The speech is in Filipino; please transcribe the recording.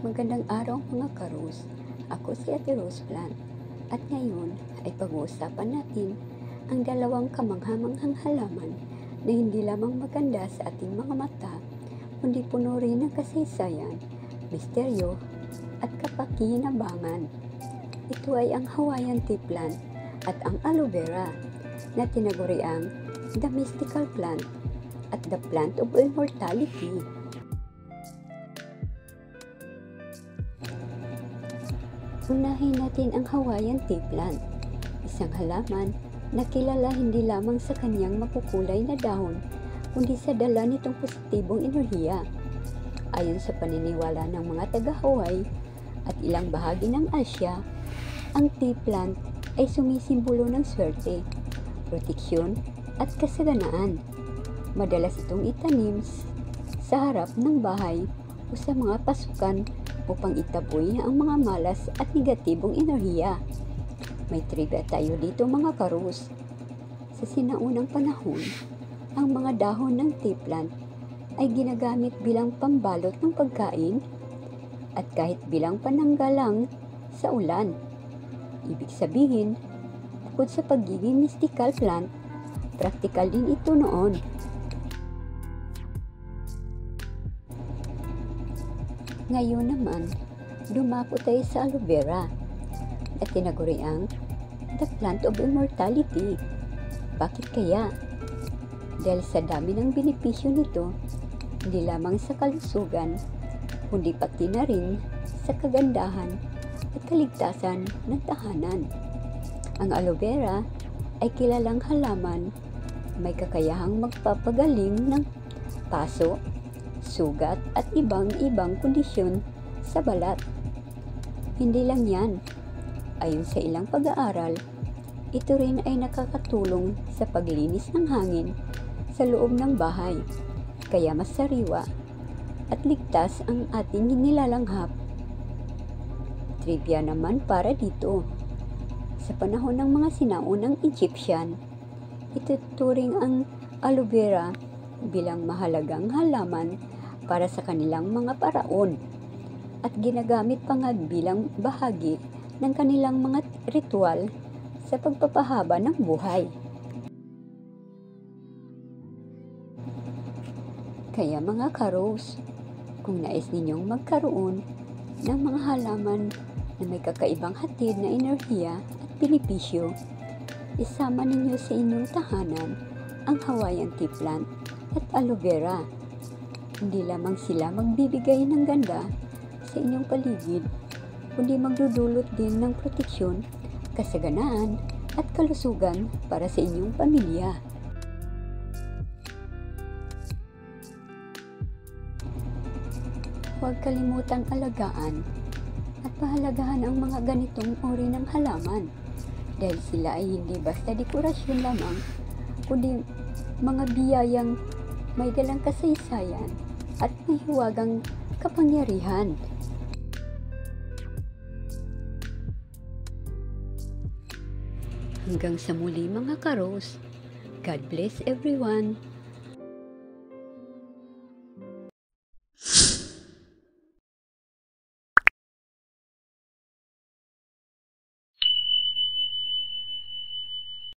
Magandang araw mga karus. Ako si Ate Rose Plant at ngayon ay pag-uusapan natin ang dalawang kamangha-manghang halaman na hindi lamang maganda sa ating mga mata kundi puno rin ng kasaysayan, misteryo at kapakinabangan. Ito ay ang Hawaiian tea plant at ang aloe vera na tinaguriang the mystical plant at the plant of immortality. Unahin natin ang Hawaiian tea plant, isang halaman na kilala hindi lamang sa kanyang makukulay na dahon, kundi sa dala nitong positibong enerhiya. Ayon sa paniniwala ng mga taga-Hawaii at ilang bahagi ng Asya, ang tea plant ay sumisimbolo ng swerte, proteksyon at kasaganaan. Madalas itong itanim sa harap ng bahay o sa mga pasukan upang itaboy ang mga malas at negatibong enerhiya. May trivia tayo dito mga karus. Sa sinaunang panahon, ang mga dahon ng tea plant ay ginagamit bilang pambalot ng pagkain at kahit bilang pananggalang sa ulan. Ibig sabihin, bukod sa pagiging mystical plant, praktikal din ito noon. Ngayon naman, dumako tayo sa aloe vera na tinaguriang the plant of immortality. Bakit kaya? Dahil sa dami ng benepisyo nito, hindi lamang sa kalusugan, kundi pati na rin sa kagandahan at kaligtasan ng tahanan. Ang aloe vera ay kilalang halaman may kakayahang magpapagaling ng paso, sugat at ibang-ibang kondisyon sa balat. Hindi lang yan. Ayon sa ilang pag-aaral, ito rin ay nakakatulong sa paglinis ng hangin sa loob ng bahay, kaya mas sariwa at ligtas ang ating nilalanghap. Trivia naman para dito. Sa panahon ng mga sinaunang Egyptian, ituturing ang aloe vera bilang mahalagang halaman para sa kanilang mga paraon at ginagamit pa nga bilang bahagi ng kanilang mga ritual sa pagpapahaba ng buhay. Kaya mga karos, kung nais ninyong magkaroon ng mga halaman na may kakaibang hatid na enerhiya at benepisyo, isama ninyo sa inyong tahanan ang Hawaiian tea plant at aloe vera. Hindi lamang sila magbibigay ng ganda sa inyong paligid, kundi magdudulot din ng proteksyon, kasaganaan at kalusugan para sa inyong pamilya. Huwag kalimutang alagaan at pahalagahan ang mga ganitong uri ng halaman dahil sila ay hindi basta dekorasyon lamang, kundi mga biyayang may dalang kasaysayan at may hiwagang kapangyarihan. Hanggang sa muli mga karos, God bless everyone!